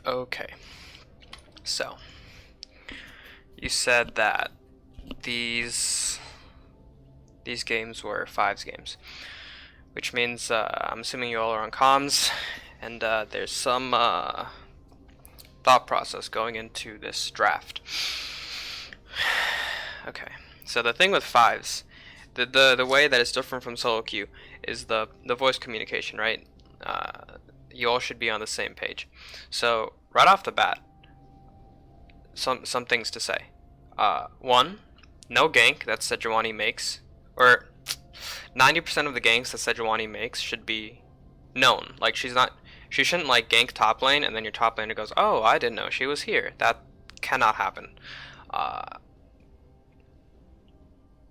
Okay, so you said that these games were fives games, which means I'm assuming you all are on comms, and there's some thought process going into this draft. Okay, so the thing with fives, the way that it's different from solo queue is the voice communication, right? You all should be on the same page. So right off the bat, some things to say. One, no gank that Sejuani makes, or 90% of the ganks that Sejuani makes should be known. Like she shouldn't like gank top lane and then your top laner goes, oh, I didn't know she was here. That cannot happen.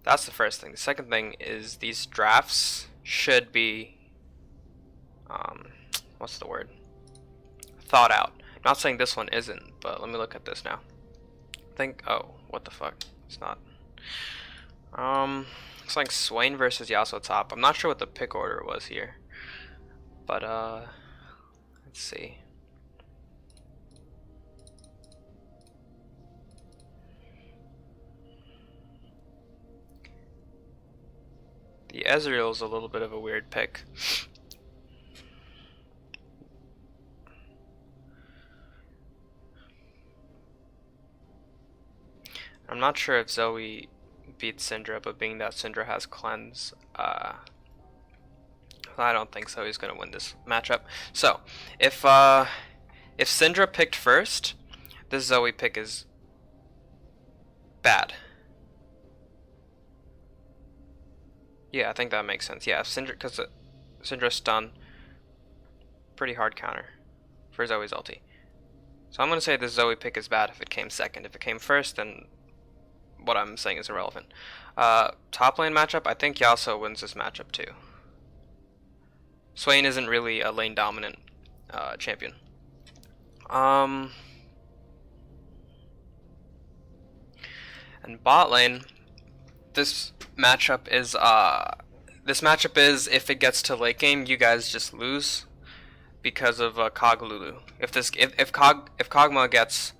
That's the first thing. The second thing is these drafts should be, what's the word? Thought out. I'm not saying this one isn't, but let me look at this now. Oh, what the fuck? It's not. It's like Swain versus Yasuo top. I'm not sure what the pick order was here, but let's see. The Ezreal is a little bit of a weird pick. I'm not sure if Zoe beats Syndra, but being that Syndra has cleanse, I don't think Zoe's gonna win this matchup. So if Syndra picked first, this Zoe pick is bad. Yeah, I think that makes sense. Yeah, if Syndra, because Syndra's stun, pretty hard counter for Zoe's ulti. So I'm gonna say this Zoe pick is bad if it came second. If it came first, then what I'm saying is irrelevant. Top lane matchup, I think Yasuo wins this matchup too. Swain isn't really a lane dominant champion. And bot lane, this matchup is if it gets to late game, you guys just lose because of Coglulu. If Kog'Maw gets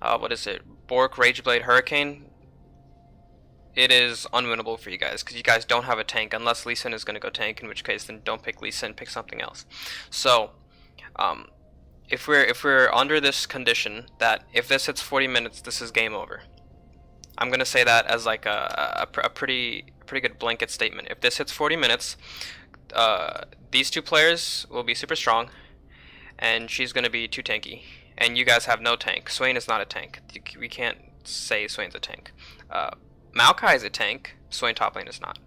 what is it, Bork, Rageblade, Hurricane, it is unwinnable for you guys because you guys don't have a tank unless Lee Sin is going to go tank, in which case then don't pick Lee Sin, pick something else. So if we're under this condition that if this hits 40 minutes, this is game over. I'm gonna say that as like a pretty good blanket statement. If this hits 40 minutes, these two players will be super strong, and she's gonna be too tanky, and you guys have no tank. Swain is not a tank. We can't say Swain's a tank. Maokai is a tank. Swain top lane is not.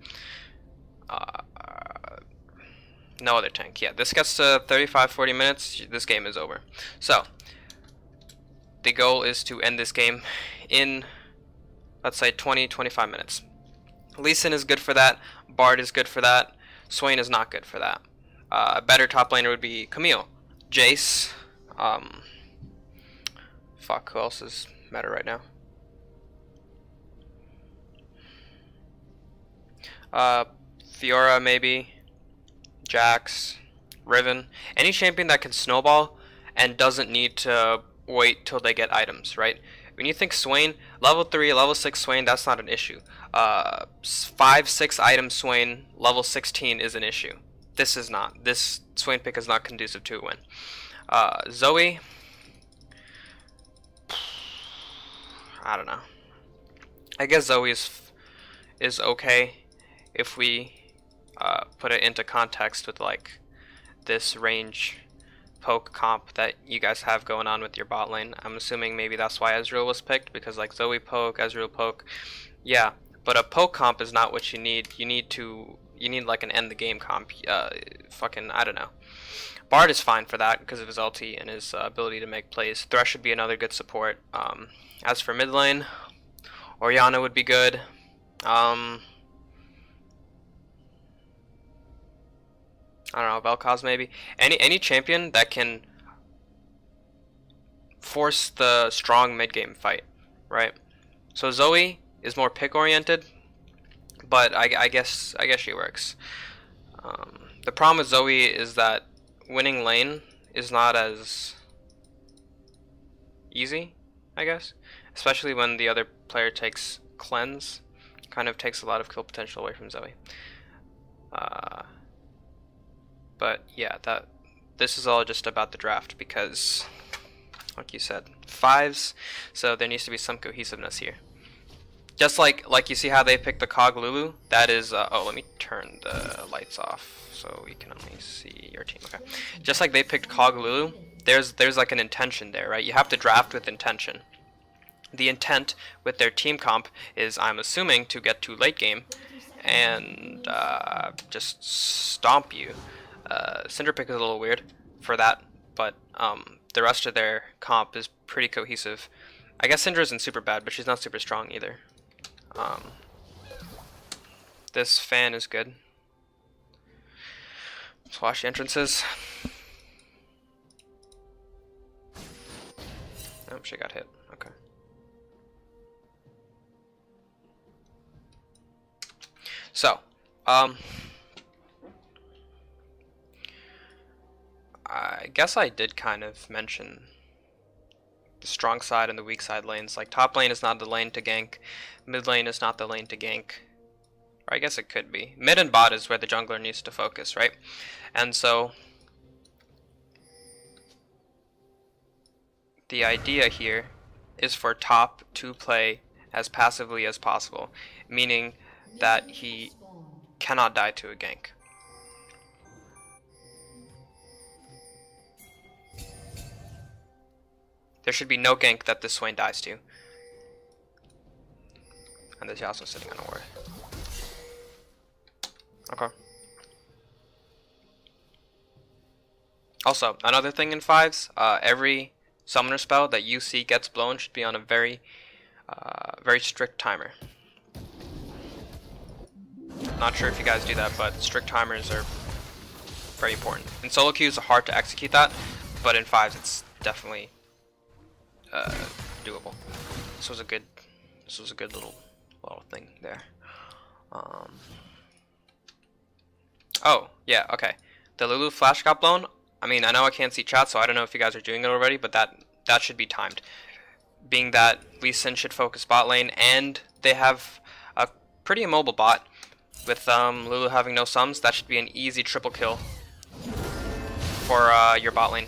No other tank. Yeah, this gets to 35-40 minutes. This game is over. So the goal is to end this game in, let's say, 20-25 minutes. Lee Sin is good for that. Bard is good for that. Swain is not good for that. A better top laner would be Camille. Jace. Fuck, who else is meta right now? Fiora maybe. Jax. Riven. Any champion that can snowball and doesn't need to wait till they get items, right? When you think Swain, level 3, level 6 Swain, that's not an issue. 5-6 item Swain, level 16 is an issue. This is not. This Swain pick is not conducive to a win. Zoe, I don't know. I guess Zoe is okay if we put it into context with like this range poke comp that you guys have going on with your bot lane. I'm assuming maybe that's why Ezreal was picked, because like Zoe poke, Ezreal poke, yeah. But a poke comp is not what you need. You need like an end the game comp. Fucking, I don't know. Bard is fine for that because of his ulti and his ability to make plays. Thresh should be another good support. As for mid lane, Orianna would be good. I don't know, Vel'Koz maybe. Any champion that can force the strong mid game fight, right? So Zoe is more pick oriented, but I guess she works. The problem with Zoe is that winning lane is not as easy, I guess. Especially when the other player takes cleanse. Kind of takes a lot of kill potential away from Zoe. But yeah, this is all just about the draft because, like you said, 5s, so there needs to be some cohesiveness here. Just like you see how they picked the Cog Lulu? That is, oh, let me turn the lights off so we can only see your team, okay. Just like they picked Cog Lulu, there's like an intention there, right? You have to draft with intention. The intent with their team comp is, I'm assuming, to get to late game and just stomp you. Cinderpick is a little weird for that, but the rest of their comp is pretty cohesive. I guess Syndra isn't super bad, but she's not super strong either. This fan is good. Let's watch the entrances. Oh, she got hit. Okay. So, I guess I did kind of mention the strong side and the weak side lanes. Like, top lane is not the lane to gank, mid lane is not the lane to gank. Or I guess it could be. Mid and bot is where the jungler needs to focus, right? And so, the idea here is for top to play as passively as possible, meaning that he cannot die to a gank. There should be no gank that this swain dies to. And there's also sitting on a ward. Okay. Also, another thing in 5s, every summoner spell that you see gets blown should be on a very strict timer. Not sure if you guys do that, but strict timers are very important. In solo queues, it's hard to execute that, but in 5s, it's definitely doable. This was a good little thing there. Oh yeah, okay. The Lulu flash got blown. I mean, I know I can't see chat, so I don't know if you guys are doing it already, but that should be timed. Being that Lee Sin should focus bot lane, and they have a pretty immobile bot with Lulu having no sums, that should be an easy triple kill for your bot lane.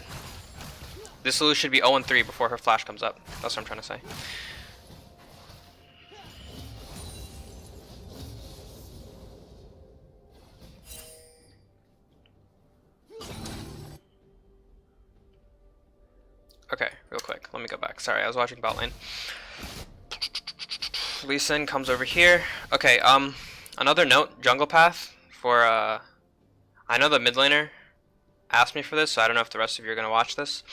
This Lulu should be 0-3 before her flash comes up. That's what I'm trying to say. Okay, real quick. Let me go back. Sorry, I was watching bot lane. Lee Sin comes over here. Okay, another note, jungle path for, I know the mid laner asked me for this, so I don't know if the rest of you are going to watch this.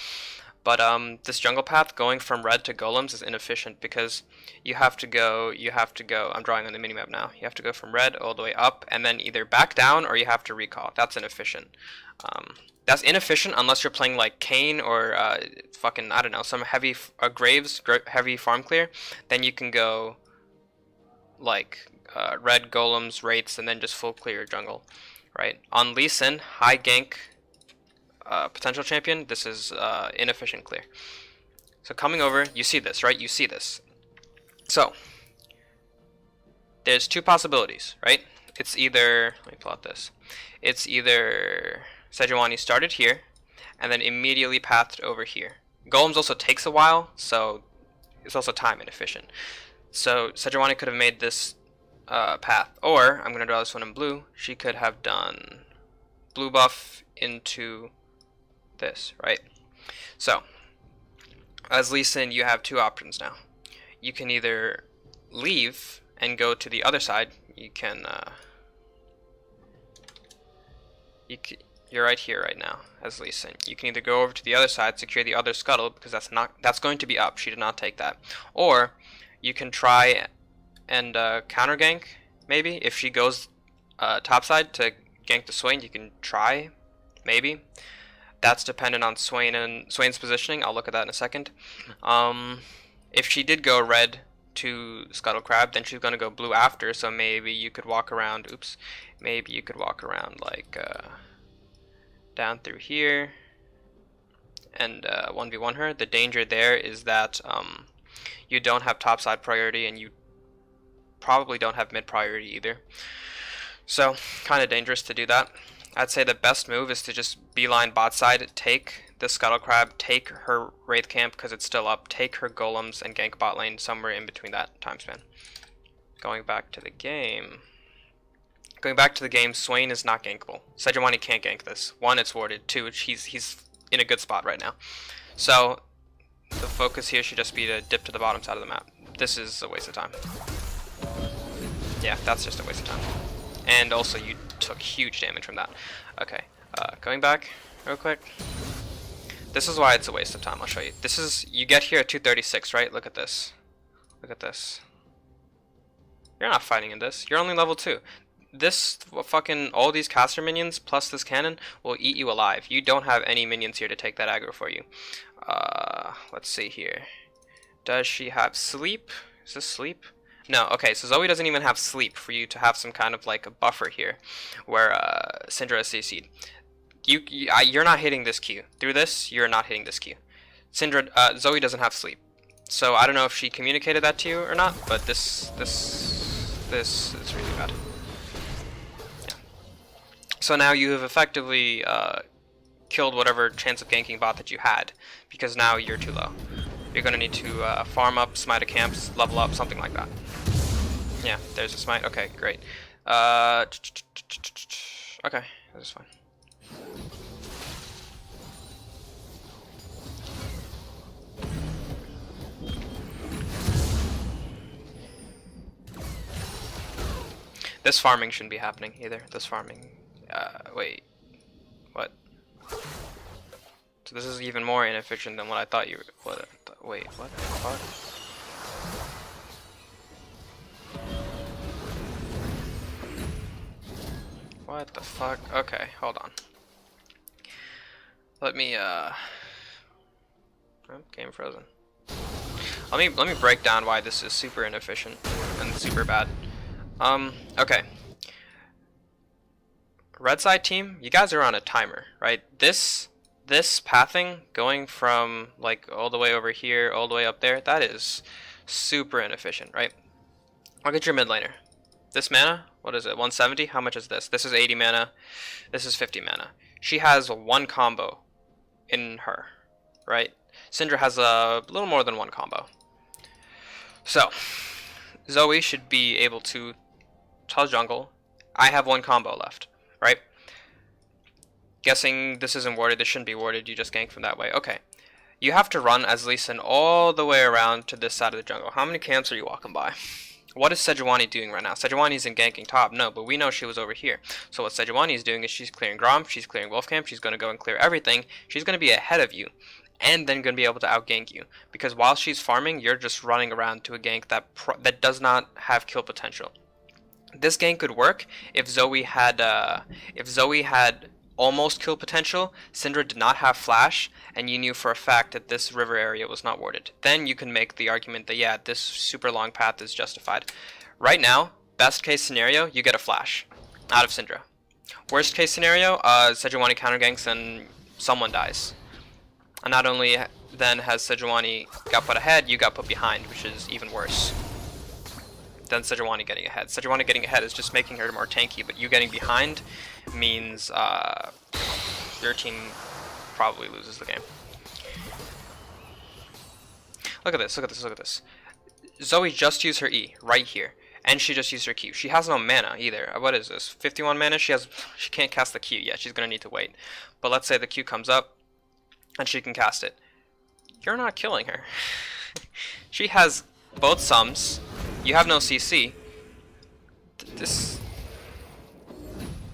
But this jungle path going from red to golems is inefficient because you have to go, I'm drawing on the minimap now, you have to go from red all the way up and then either back down or you have to recall. That's inefficient. That's inefficient unless you're playing like Kayn or fucking, I don't know, some heavy Graves, heavy farm clear. Then you can go like red golems, wraiths, and then just full clear your jungle, right? On Lee Sin, high gank, potential champion, this is inefficient clear. So coming over, you see this, right? You see this. So there's two possibilities, right? It's either, let me plot this. It's either Sejuani started here and then immediately pathed over here. Golems also takes a while, so it's also time inefficient. So Sejuani could have made this path, or I'm gonna draw this one in blue. She could have done blue buff into this, right? So as Lee Sin, you have two options now. You can either leave and go to the other side. You can you're right here right now as Lee Sin. You can either go over to the other side, secure the other scuttle, because that's going to be up. She did not take that. Or you can try and counter gank, maybe. If she goes topside to gank the swain, you can try, maybe. That's dependent on Swain's positioning. I'll look at that in a second. If she did go red to Scuttle Crab, then she's going to go blue after, so maybe you could walk around, maybe you could walk around like down through here and 1v1 her. The danger there is that you don't have topside priority, and you probably don't have mid priority either. So, kind of dangerous to do that. I'd say the best move is to just beeline bot side, take the Scuttle Crab, take her Wraith Camp because it's still up, take her Golems, and gank bot lane somewhere in between that time span. Going back to the game, Swain is not gankable. Sejuani can't gank this. One, it's warded. Two, he's in a good spot right now. So, the focus here should just be to dip to the bottom side of the map. This is a waste of time. Yeah, that's just a waste of time. And also, you took huge damage from that. Okay, going back real quick. This is why it's a waste of time. I'll show you. This is, you get here at 236, right? Look at this. Look at this. You're not fighting in this. You're only level 2. This fucking, all these caster minions plus this cannon will eat you alive. You don't have any minions here to take that aggro for you. Let's see here. Does she have sleep? Is this sleep? No, okay, so Zoe doesn't even have sleep for you to have some kind of like a buffer here where Syndra is CC'd. You're not hitting this Q. Through this, you're not hitting this Q. Zoe doesn't have sleep. So I don't know if she communicated that to you or not, but this is really bad. Yeah. So now you have effectively killed whatever chance of ganking bot that you had, because now you're too low. You're going to need to farm up, smite a camps, level up, something like that. Yeah, there's a smite. Okay, great. Okay, this is fine. This farming shouldn't be happening either. This farming. Wait. What? So this is even more inefficient than what I thought you were. Wait, what the fuck? What the fuck? Okay, hold on. Let me oh, game frozen. Let me break down why this is super inefficient and super bad. Okay. Red side team, you guys are on a timer, right? This pathing going from like all the way over here, all the way up there, that is super inefficient, right? Look at your mid laner. This mana, what is it, 170? How much is this? This is 80 mana. This is 50 mana. She has one combo in her, right? Syndra has a little more than one combo. So, Zoe should be able to tell jungle, I have one combo left, right? Guessing this isn't warded, this shouldn't be warded, you just gank from that way. Okay. You have to run as Lee Sin all the way around to this side of the jungle. How many camps are you walking by? What is Sejuani doing right now? Sejuani isn't ganking top, no, but we know she was over here. So what Sejuani is doing is she's clearing Grom, she's clearing Wolf Camp, she's going to go and clear everything. She's going to be ahead of you, and then going to be able to outgank you. Because while she's farming, you're just running around to a gank that does not have kill potential. This gank could work if Zoe had almost kill potential, Syndra did not have flash, and you knew for a fact that this river area was not warded. Then you can make the argument that yeah, this super long path is justified. Right now, best case scenario, you get a flash out of Syndra. Worst case scenario, Sejuani counter ganks and someone dies. And not only then has Sejuani got put ahead, you got put behind, which is even worse than Sejuani getting ahead. Sejuani getting ahead is just making her more tanky, but you getting behind means your team probably loses the game. Look at this, look at this, look at this. Zoe just used her E right here, and she just used her Q. She has no mana either. What is this? 51 mana? She can't cast the Q yet. She's gonna need to wait. But let's say the Q comes up and she can cast it. You're not killing her. She has both sums. You have no CC. This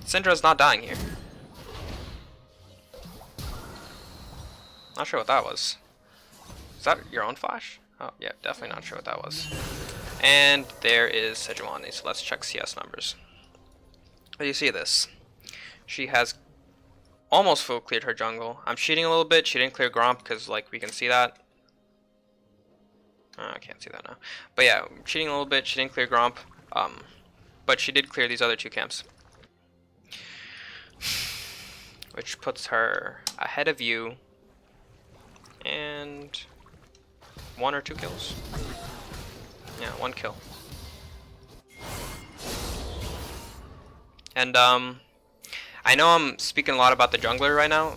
Syndra's not dying here. Not sure what that was. Is that your own flash? Oh yeah, definitely not sure what that was. And there is Sejuani, so let's check CS numbers. But you see this. She has almost full cleared her jungle. I'm cheating a little bit. She didn't clear Gromp because like we can see that. I can't see that now. But yeah, cheating a little bit. She didn't clear Gromp. But she did clear these other two camps. Which puts her ahead of you And 1 or 2 kills. Yeah, 1 kill. And I know I'm speaking a lot about the jungler right now.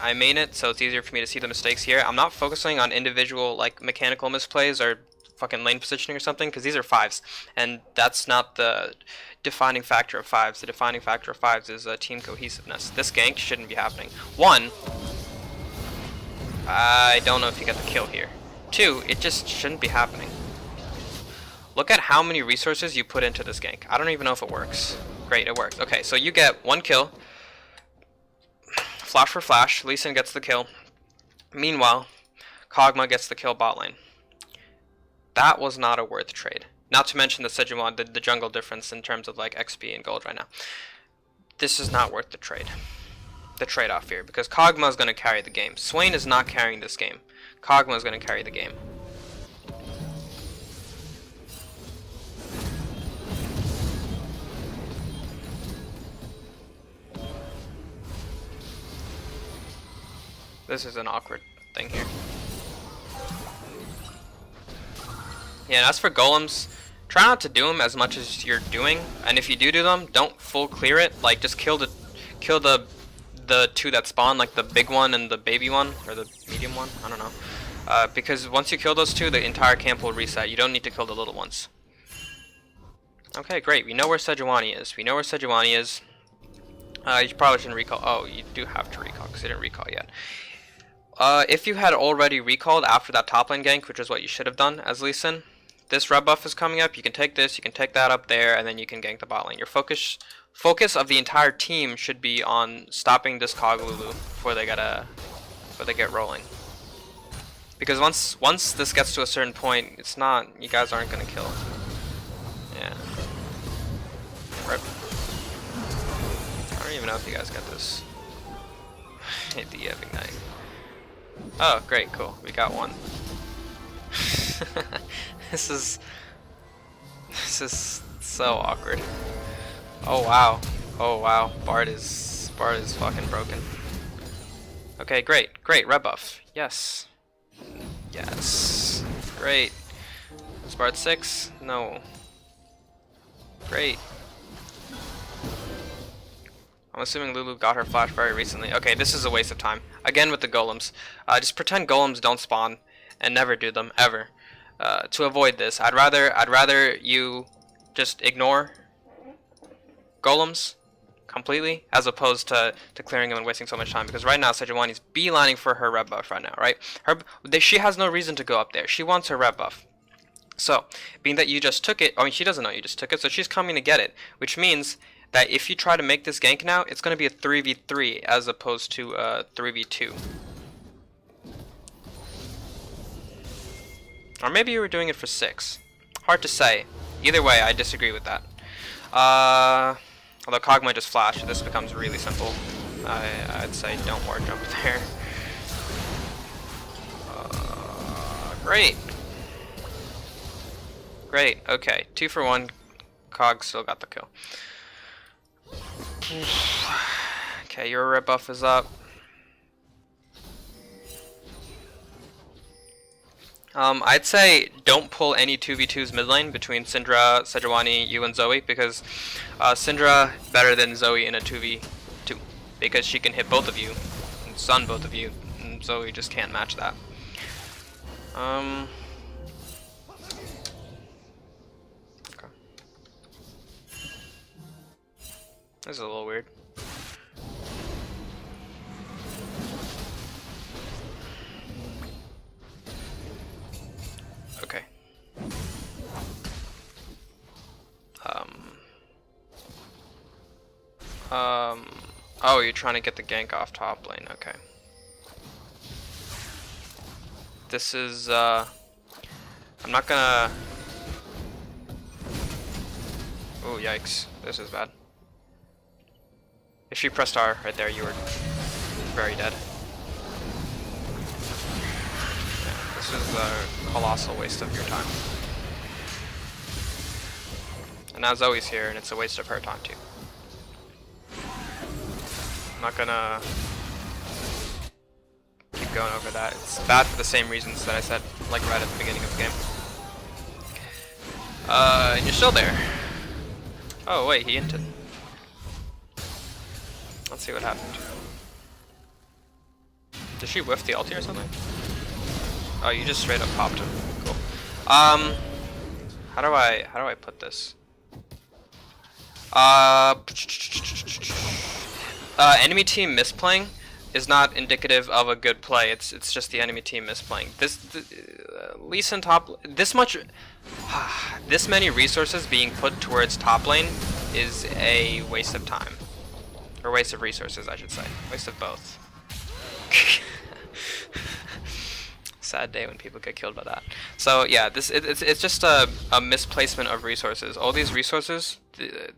I main it, so it's easier for me to see the mistakes here. I'm not focusing on individual like mechanical misplays or fucking lane positioning or something, because these are 5s, and that's not the defining factor of 5s. The defining factor of 5s is team cohesiveness. This gank shouldn't be happening. 1, I don't know if you get the kill here. 2, it just shouldn't be happening. Look at how many resources you put into this gank. I don't even know if it works. Great, it works. Okay, so you get 1 kill. Flash for flash. Lee Sin gets the kill. Meanwhile, Kog'Maw gets the kill bot lane. That was not a worth trade. Not to mention the Sejuani, the jungle difference in terms of like XP and gold right now. This is not worth the trade. The trade-off here, because Kog'Maw is going to carry the game. Swain is not carrying this game. Kog'Maw is going to carry the game. This is an awkward thing here. Yeah, and as for golems, try not to do them as much as you're doing. And if you do them, don't full clear it. Like just kill the 2 that spawn, like the big one and the baby one, or the medium one. I don't know. Because once you kill those 2, the entire camp will reset. You don't need to kill the little ones. Okay, great. We know where Sejuani is. We know where Sejuani is. You probably shouldn't recall. Oh, you do have to recall because you didn't recall yet. If you had already recalled after that top lane gank, which is what you should have done as Lee Sin, this red buff is coming up. You can take this, you can take that up there, and then you can gank the bot lane. Your focus of the entire team should be on stopping this Coglulu before they get rolling. Because once this gets to a certain point, it's not, you guys aren't gonna kill. Yeah. Rip. I don't even know if you guys get this. Hit the ignite. Oh, great, cool. We got 1. This is so awkward. Oh wow. Oh wow. Bard is fucking broken. Okay, great. Red buff. Yes. Yes. Great. Is Bard 6? No. Great. I'm assuming Lulu got her flash very recently. Okay, this is a waste of time. Again with the golems. Just pretend golems don't spawn and never do them ever. To avoid this, I'd rather you just ignore golems completely as opposed to clearing them and wasting so much time. Because right now Sejuani's beelining for her red buff right now, right? She has no reason to go up there. She wants her red buff. So, being that you just took it, I mean she doesn't know you just took it, so she's coming to get it, which means that if you try to make this gank now, it's going to be a 3v3 as opposed to a 3v2. Or maybe you were doing it for 6. Hard to say. Either way, I disagree with that. Although Kog'Maw just flashed, this becomes really simple. I'd say don't war jump there. Great. Great, okay. 2 for 1. Cog still got the kill. Okay, your red buff is up. I'd say don't pull any 2v2s mid lane between Syndra, Sejuani, you, and Zoe, because Syndra better than Zoe in a 2v2 because she can hit both of you and stun both of you, and Zoe just can't match that. Okay. This is a little weird. Okay. Oh, you're trying to get the gank off top lane. Okay. This is, I'm not gonna... Oh, yikes. This is bad. If she pressed R right there, you were very dead. Yeah, this is a colossal waste of your time. And now Zoe's here, and it's a waste of her time too. I'm not gonna keep going over that. It's bad for the same reasons that I said, like right at the beginning of the game. And you're still there. Oh wait, he inted. Let's see what happened. Did she whiff the ulti or something? Oh, you just straight up popped him. Cool. How do I put this? Enemy team misplaying is not indicative of a good play. It's just the enemy team misplaying. Lee Sin top, this many resources being put towards top lane is a waste of time, or waste of resources, I should say. Waste of both. Sad day when people get killed by that. So yeah, it's just a misplacement of resources. All these resources,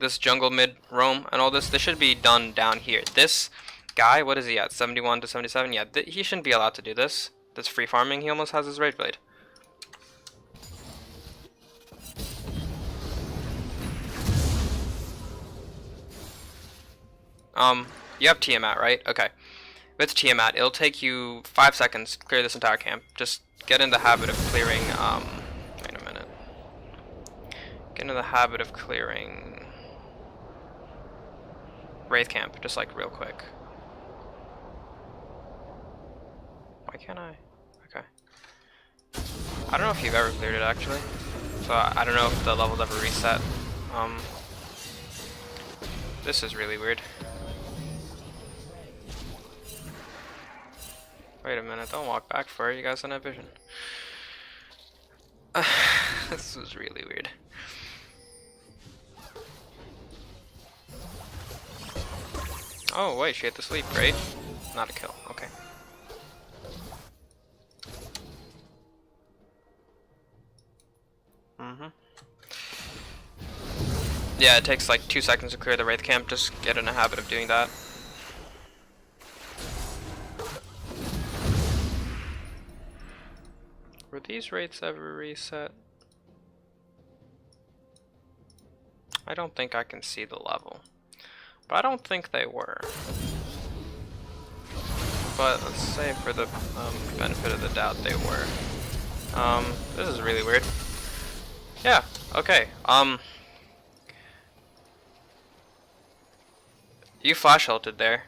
this jungle mid roam and all this should be done down here. This guy, what is he at? 71 to 77? Yeah, he shouldn't be allowed to do this. This free farming, he almost has his Rage Blade. You have Tiamat, right? Okay. With Tiamat, it'll take you 5 seconds to clear this entire camp. Just get in the habit of clearing, wait a minute. Get in the habit of clearing Wraith camp, just like real quick. Why can't I? Okay. I don't know if you've ever cleared it actually. So I don't know if the levels ever reset. This is really weird. Wait a minute, don't walk back for it, you guys don't have vision. This was really weird. Oh wait, she had to sleep, great. Not a kill, okay. Yeah, it takes like 2 seconds to clear the Wraith camp, just get in a habit of doing that. Were these rates ever reset? I don't think I can see the level. But I don't think they were. But let's say for the benefit of the doubt they were. This is really weird. Yeah, okay. You flash ulted there.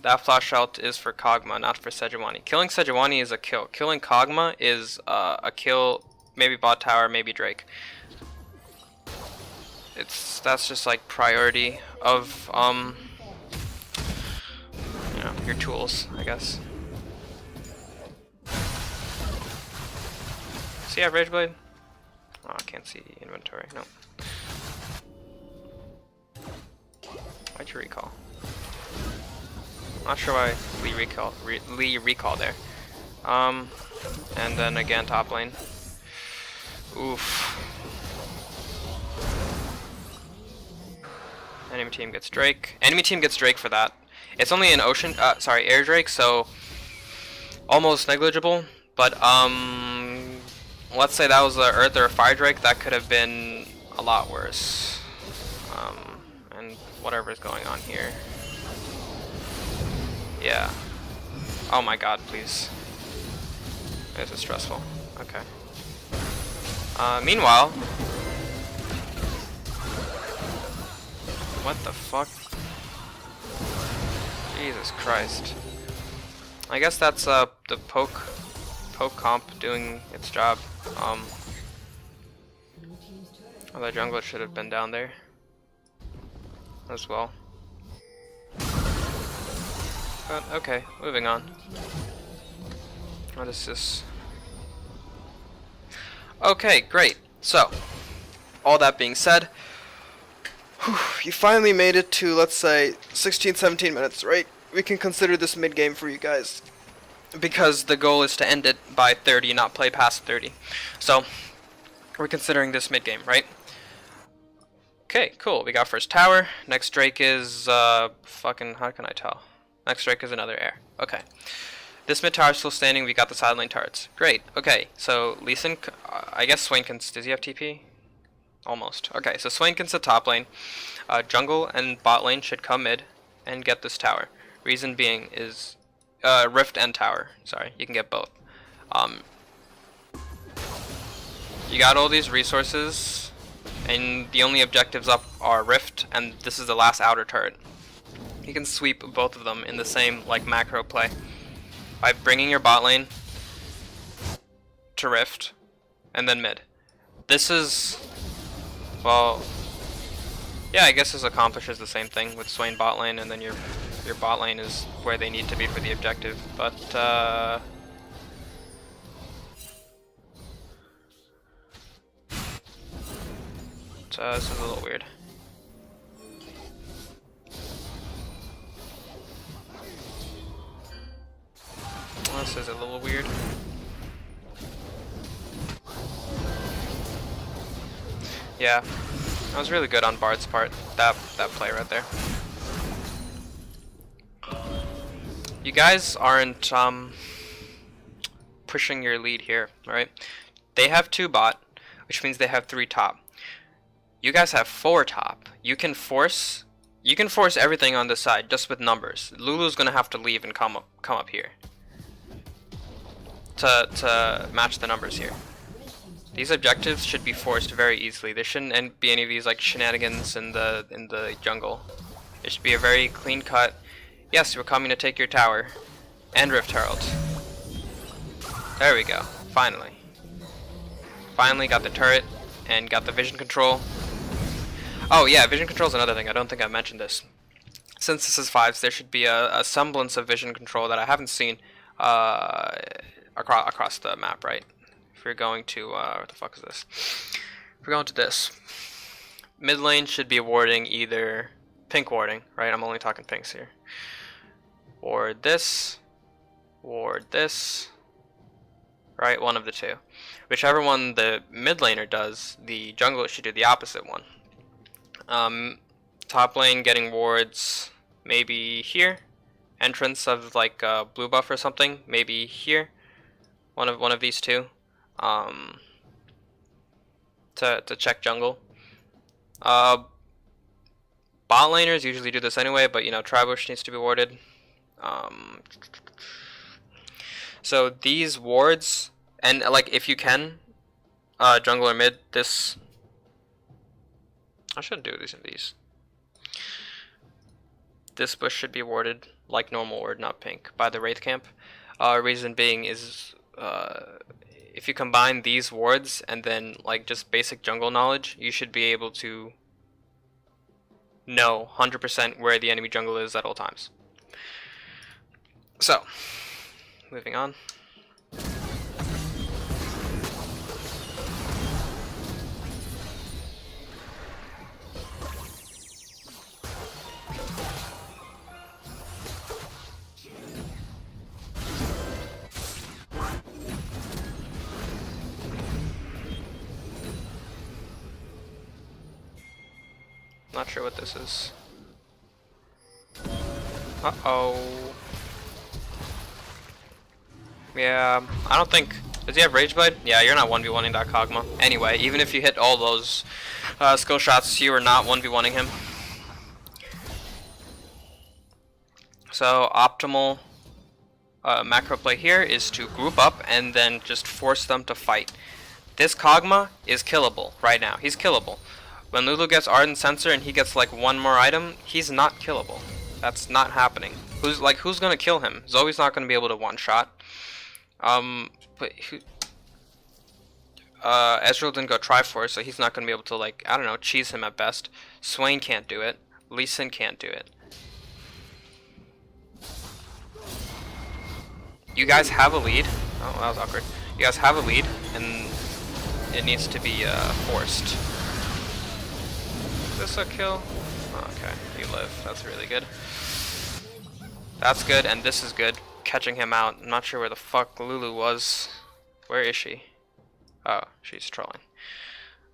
That flash ult is for Kog'Maw, not for Sejuani. Killing Sejuani is a kill. Killing Kog'Maw is a kill, maybe bot tower, maybe Drake. That's just like priority of you know, your tools, I guess. See, I have Rage Blade. Oh, I can't see inventory. No. Why'd you recall? Not sure why Lee recall there. And then again top lane. Oof. Enemy team gets Drake. Enemy team gets Drake for that. It's only an ocean, air Drake, so almost negligible. But let's say that was a Earth or a Fire Drake, that could have been a lot worse. And whatever's going on here. Yeah. Oh my god, please. This is stressful. Okay. Meanwhile... What the fuck? Jesus Christ. I guess that's the poke comp doing its job. The jungler should have been down there as well. But okay, moving on. What is this? Okay, great. So, all that being said, you finally made it to, let's say, 16, 17 minutes, right? We can consider this mid-game for you guys. Because the goal is to end it by 30, not play past 30. So, we're considering this mid-game, right? Okay, cool. We got first tower. Next Drake is, fucking, how can I tell? Next Drake is another air. Okay. This mid tower is still standing. We got the side lane turrets. Great. Okay, so Lee Sin, I guess Swain can, does he have TP? Almost. Okay, so Swain can sit top lane. Jungle and bot lane should come mid and get this tower. Reason being is Rift and Tower. Sorry, you can get both. You got all these resources, and the only objectives up are Rift, and this is the last outer turret. You can sweep both of them in the same like macro play by bringing your bot lane to Rift, and then mid. This is, well, yeah, I guess this accomplishes the same thing with swain bot lane, and then your bot lane is where they need to be for the objective. But this is a little weird. This is a little weird. Yeah, that was really good on Bard's part. That play right there. You guys aren't pushing your lead here, right? They have 2 bot, which means they have 3 top. You guys have 4 top. You can force everything on this side just with numbers. Lulu's gonna have to leave and come up here to match the numbers here. These objectives should be forced very easily. There shouldn't be any of these like shenanigans in the jungle. It should be a very clean cut. Yes, we're coming to take your tower and Rift Herald. There we go. Finally got the turret and got the vision control. Oh yeah, vision control is another thing. I don't think I mentioned this. Since this is 5s, there should be a semblance of vision control that I haven't seen across the map, right? If you're going to, what the fuck is this? If we're going to this, mid lane should be warding either pink warding, right? I'm only talking pinks here. Ward this, right? One of the two. Whichever one the mid laner does, the jungler should do the opposite one. Top lane getting wards, maybe here. Entrance of like blue buff or something, maybe here. One of these two. To check jungle. Bot laners usually do this anyway, but you know, Tribush needs to be warded. So these wards, and like if you can, jungle or mid, this, I shouldn't do these. This bush should be warded like normal ward, not pink, by the Wraith camp. Reason being is, if you combine these wards and then like just basic jungle knowledge, you should be able to know 100% where the enemy jungle is at all times. So, moving on. Not sure what this is. Uh-oh. Yeah, I don't think... Does he have Rage Blade? Yeah, you're not 1v1ing that Kog'Maw. Anyway, even if you hit all those skill shots, you are not 1v1ing him. So, optimal macro play here is to group up and then just force them to fight. This Kog'Maw is killable right now. He's killable. When Lulu gets Ardent Sensor and he gets like one more item, he's not killable. That's not happening. Who's gonna kill him? Zoe's not gonna be able to one-shot. But Ezreal didn't go Triforce, so he's not gonna be able to, like, I don't know, cheese him at best. Swain can't do it. Lee Sin can't do it. You guys have a lead. Oh, that was awkward. You guys have a lead, and it needs to be forced. Is this a kill? Oh, okay, you live. That's really good. That's good, and this is good. Catching him out. I'm not sure where the fuck Lulu was. Where is she? Oh, she's trolling.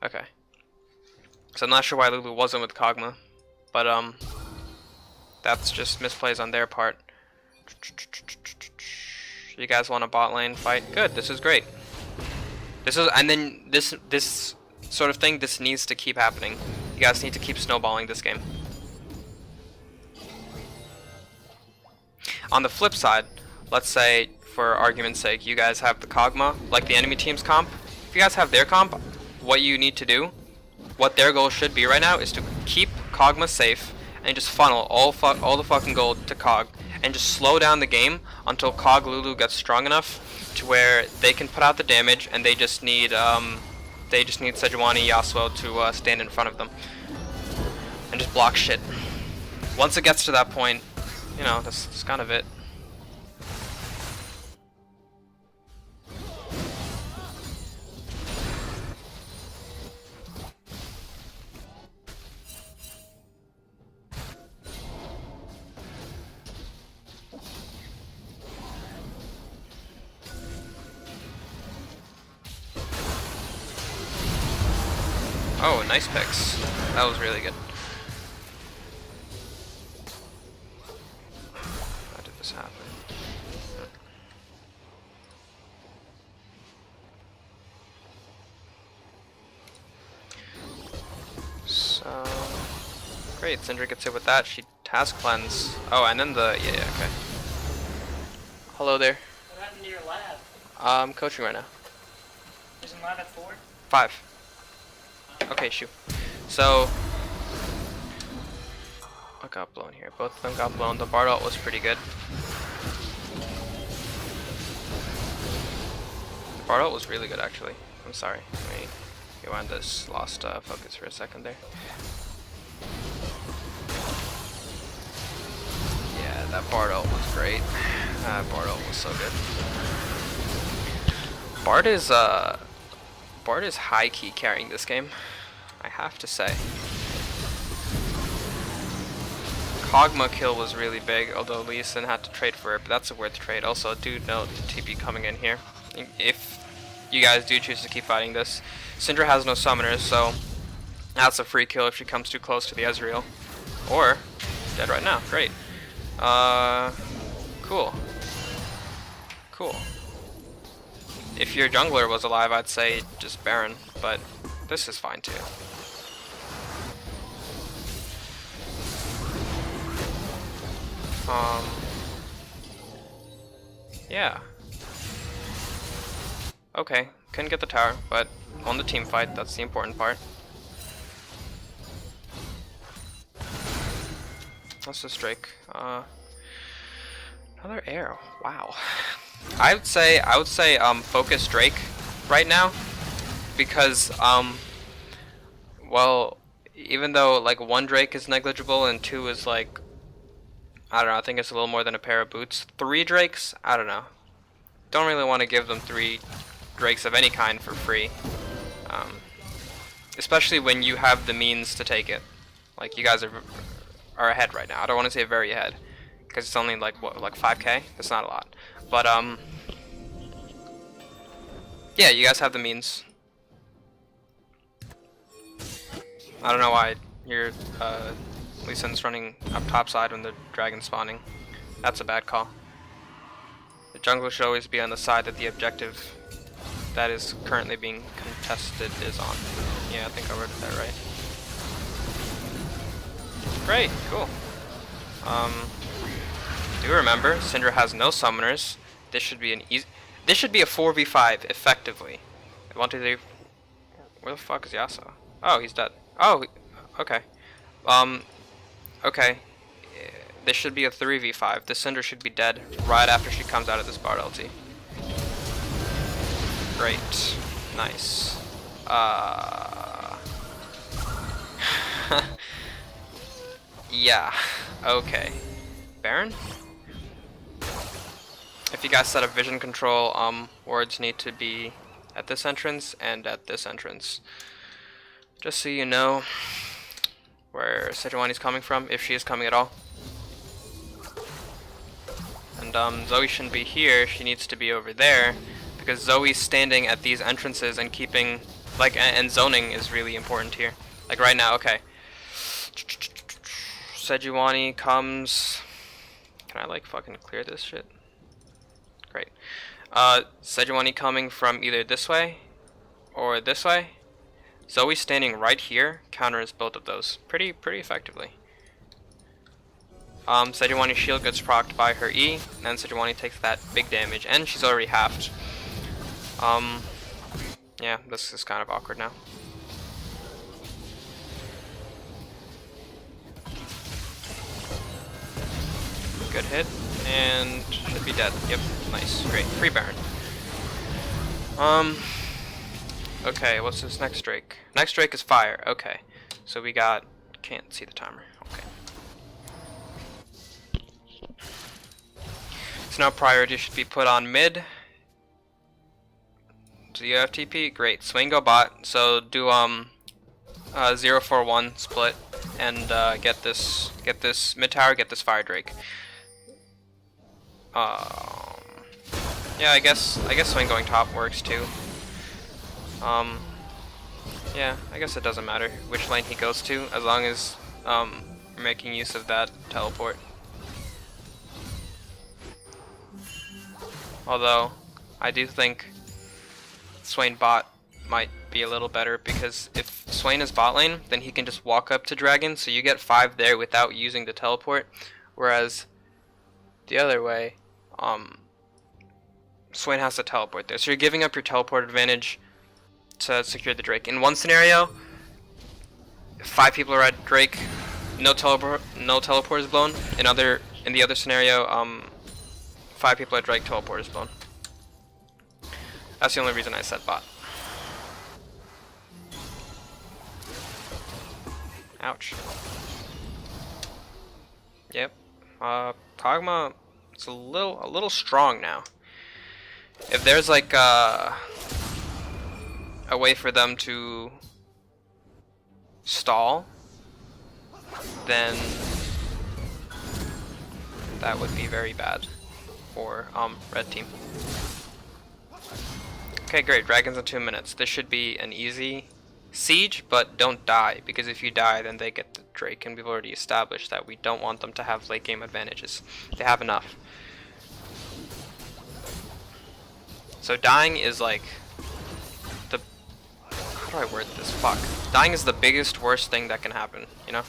Okay. So I'm not sure why Lulu wasn't with Kog'Maw, but that's just misplays on their part. You guys want a bot lane fight? Good. This is great. This is, and then this sort of thing. This needs to keep happening. You guys need to keep snowballing this game. On the flip side, let's say, for argument's sake, you guys have the Kog'Maw, like the enemy team's comp. If you guys have their comp, what you need to do, what their goal should be right now, is to keep Kog'Maw safe and just funnel all the fucking gold to Cog, and just slow down the game until Cog Lulu gets strong enough to where they can put out the damage, and they just need Sejuani Yasuo to stand in front of them and just block shit. Once it gets to that point, you know, that's kind of it. Oh, nice picks. That was really good. How did this happen? So great, Syndra gets hit with that. She task cleanse. Oh, and then the yeah, okay. Hello there. What happened to your lab? I'm coaching right now. Isn't lab at 4? 5. Okay, shoot. So I got blown here. Both of them got blown. The Bard ult was pretty good. The Bard ult was really good, actually. I'm sorry. Let me rewind this. Lost focus for a second there. Yeah, that Bard ult was great. That Bard ult was so good. Bard is high key carrying this game, I have to say. Kog'Maw kill was really big, although Lee Sin had to trade for it, but that's a worth trade. Also, do note the TP coming in here. If you guys do choose to keep fighting this, Syndra has no summoners, so that's a free kill if she comes too close to the Ezreal. Or, dead right now, great. Cool. Cool. If your jungler was alive, I'd say just Baron, but this is fine too. Yeah. Okay, couldn't get the tower, but won the team fight, that's the important part. That's just Drake. Another arrow. Wow. I would say focus Drake right now, because well, even though like 1 Drake is negligible and 2 is like, I don't know, I think it's a little more than a pair of boots. 3 Drakes, I don't know. Don't really want to give them 3 Drakes of any kind for free, especially when you have the means to take it. Like, you guys are ahead right now. I don't want to say very ahead, because it's only like what, like 5k. That's not a lot, but yeah, you guys have the means. I don't know why you're Lee Sin's running up top side when the dragon's spawning. That's a bad call. The jungler should always be on the side that the objective that is currently being contested is on. Yeah, I think I wrote that right. Great, cool. Do remember, Syndra has no summoners. This should be an easy. This should be a 4v5 effectively. 1, 2, 3. Where the fuck is Yasuo? Oh, he's dead. Oh, okay. Okay. This should be a 3v5. The Syndra should be dead right after she comes out of this Bard LT. Great. Nice. Yeah. Okay. Baron? If you guys set up vision control, wards need to be at this entrance and at this entrance. Just so you know where Sejuani's coming from, if she is coming at all. And Zoe shouldn't be here, she needs to be over there, because Zoe's standing at these entrances and keeping, like, and zoning is really important here. Like right now, okay. Sejuani comes. Can I like fucking clear this shit? Great. Sejuani coming from either this way or this way. Zoe standing right here counters both of those pretty effectively. Sejuani's shield gets procced by her E, and then Sejuani takes that big damage, and she's already halved. Yeah, this is kind of awkward now. Good hit, and should be dead. Yep, nice, great, free Baron. Okay, what's this next Drake? Next Drake is fire. Okay, so we got. Can't see the timer. Okay. So now priority should be put on mid. Do you have TP? Great. Swain go bot. So do 0-4-1 split and get this mid tower. Get this fire Drake. Yeah, I guess Swain going top works too. Yeah, I guess it doesn't matter which lane he goes to, as long as you're making use of that teleport. Although, I do think Swain bot might be a little better, because if Swain is bot lane, then he can just walk up to Dragon, so you get 5 there without using the teleport, whereas the other way, Swain has to teleport there. So you're giving up your teleport advantage to secure the Drake. In one scenario, 5 people are at Drake, no teleport is blown. In the other scenario, 5 people at Drake, teleport is blown. That's the only reason I said bot. Ouch. Yep. Kog'Maw is a little strong now. If there's like a way for them to stall, then that would be very bad for red team. Okay, great. Dragons in 2 minutes. This should be an easy siege, but don't die, because if you die, then they get the Drake, and we've already established that we don't want them to have late game advantages. They have enough. So dying is like the, how do I word this? Fuck. Dying is the biggest worst thing that can happen, you know?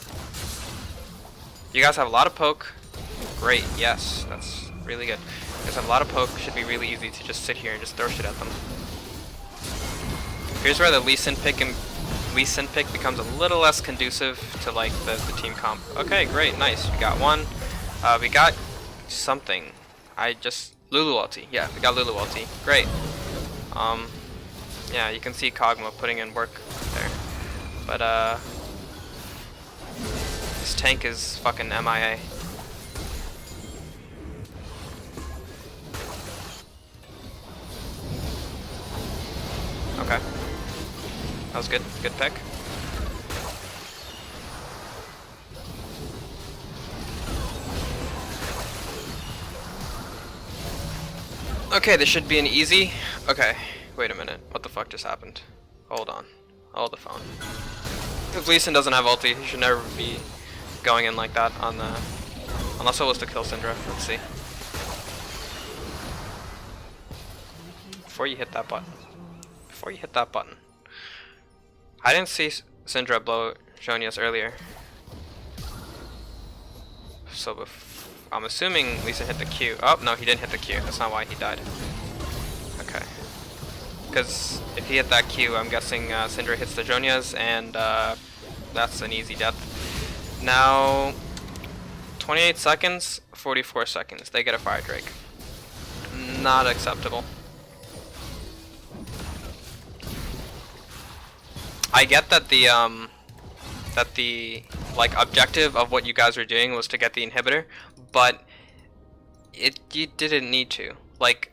You guys have a lot of poke. Great, yes, that's really good. You guys have a lot of poke. Should be really easy to just sit here and just throw shit at them. Here's where the Lee Sin pick becomes a little less conducive to like the team comp. Okay, great, nice. We got one. We got something. Lulu ulti. Yeah, we got Lulu ulti. Great. Yeah, you can see Kog'Maw putting in work there. But this tank is fucking MIA. Okay. That was good. Good pick. Okay, this should be an easy. Okay, wait a minute. What the fuck just happened? Hold on. Hold the phone. If Lee Sin doesn't have ulti, he should never be going in like that on the... Unless it was to kill Syndra. Let's see. Before you hit that button. I didn't see Syndra blow Zhonya's earlier. So I'm assuming Lee Sin hit the Q. Oh, no, he didn't hit the Q. That's not why he died. Okay. Because if he hit that Q, I'm guessing Syndra hits the Zhonya's, and that's an easy death. Now, 28 seconds, 44 seconds. They get a Fire Drake. Not acceptable. I get that the like objective of what you guys were doing was to get the inhibitor, but you didn't need to. Like,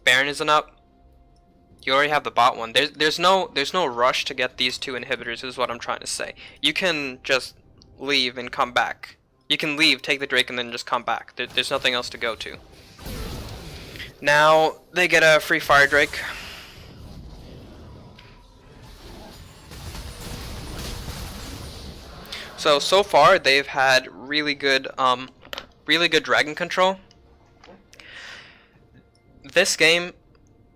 Baron isn't up. You already have the bot one. There's no rush to get these 2 inhibitors, is what I'm trying to say. You can just leave and come back. You can leave, take the Drake, and then just come back. There's nothing else to go to. Now they get a free Fire Drake. So far they've had really good dragon control. This game,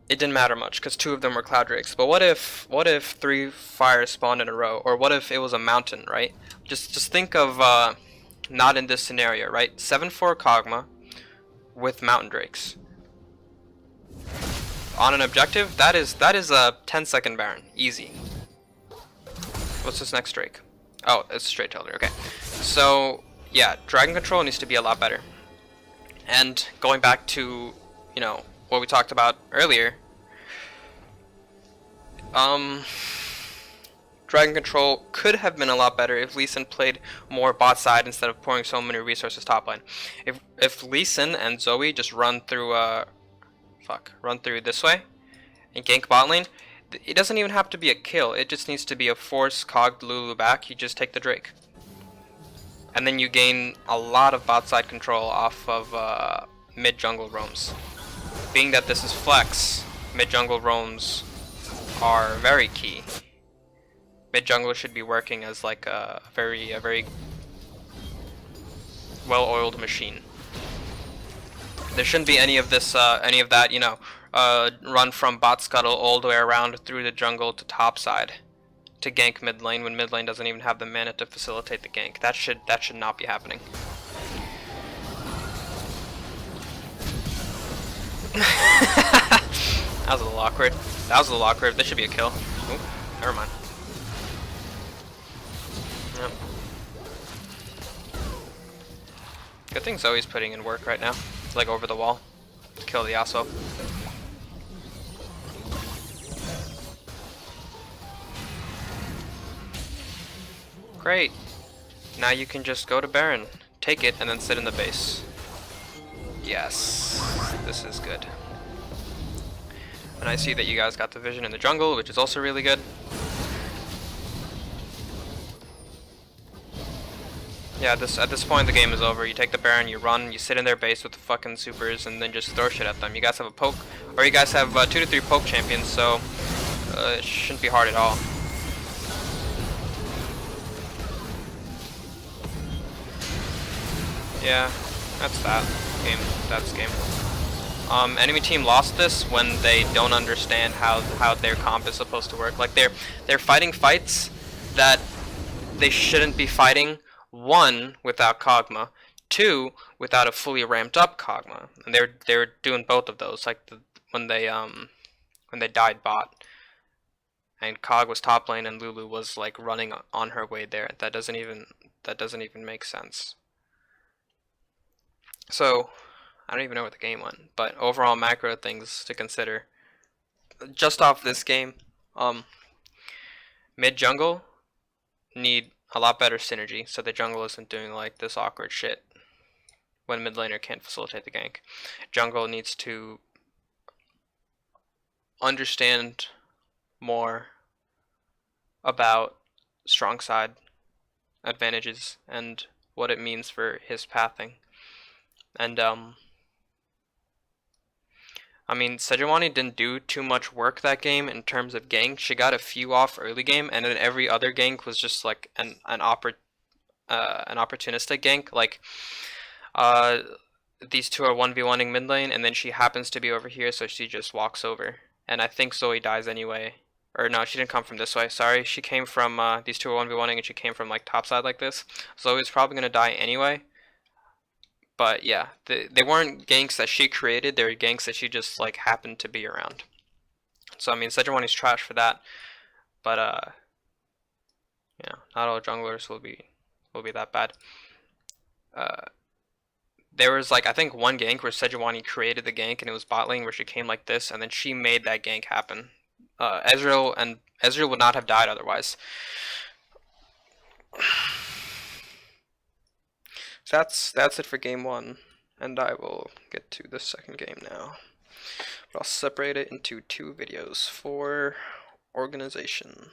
it didn't matter much because 2 of them were Cloud Drakes. But what if 3 fires spawned in a row, or what if it was a mountain, right? Just think of not in this scenario, right? 7-4 Kog'Maw with Mountain Drakes. On an objective, that is a 10-second Baron. Easy. What's this next Drake? Oh, it's Straight Tailed. Okay. So, yeah, Dragon Control needs to be a lot better. And going back to, you know, what we talked about earlier, Dragon Control could have been a lot better if Lee Sin played more bot side instead of pouring so many resources top lane. If Lee Sin and Zoe just run through this way and gank bot lane, it doesn't even have to be a kill. It just needs to be a force Cog Lulu back. You just take the Drake, and then you gain a lot of bot side control off of mid jungle roams. Being that this is flex, mid jungle roams are very key. Mid jungle should be working as like a very well-oiled machine. There shouldn't be any of this, any of that, you know, run from bot scuttle all the way around through the jungle to top side to gank mid lane when mid lane doesn't even have the mana to facilitate the gank. That should not be happening. That was a little awkward. This should be a kill. Oop, never mind. Yep. Good thing Zoe's putting in work right now. Like over the wall to kill the Yasuo. Great. Now you can just go to Baron, take it, and then sit in the base. Yes, this is good. And I see that you guys got the vision in the jungle, which is also really good. Yeah, at this point the game is over. You take the Baron, you run, you sit in their base with the fucking supers, and then just throw shit at them. You guys have a poke, or you guys have 2 to 3 poke champions, so it shouldn't be hard at all. Yeah, that's that game. That's game. Enemy team lost this when they don't understand how their comp is supposed to work. Like they're fighting fights that they shouldn't be fighting. 1, without Kog'Maw, 2, without a fully ramped up Kog'Maw, and they're doing both of those. Like when they died bot, and Cog was top lane and Lulu was like running on her way there. That doesn't even make sense. So I don't even know where the game went, but overall macro things to consider. Just off this game, mid jungle need a lot better synergy, so the jungle isn't doing like this awkward shit when mid laner can't facilitate the gank. Jungle needs to understand more about strong side advantages and what it means for his pathing. And I mean, Sejuani didn't do too much work that game in terms of gank. She got a few off early game, and then every other gank was just like an opportunistic gank. Like these two are 1v1ing mid lane, and then she happens to be over here, so she just walks over. And I think Zoe dies anyway. Or no, she didn't come from this way. Sorry, she came from these two are 1v1ing, and she came from like top side like this. Zoe's probably gonna die anyway. But yeah, they weren't ganks that she created, they were ganks that she just like happened to be around. So I mean, Sejuani's trash for that, but you know, not all junglers will be that bad. There was like I think one gank where Sejuani created the gank and it was bot lane where she came like this and then she made that gank happen. Ezreal would not have died otherwise. So that's it for game 1, and I will get to the second game now. But I'll separate it into 2 videos for organization.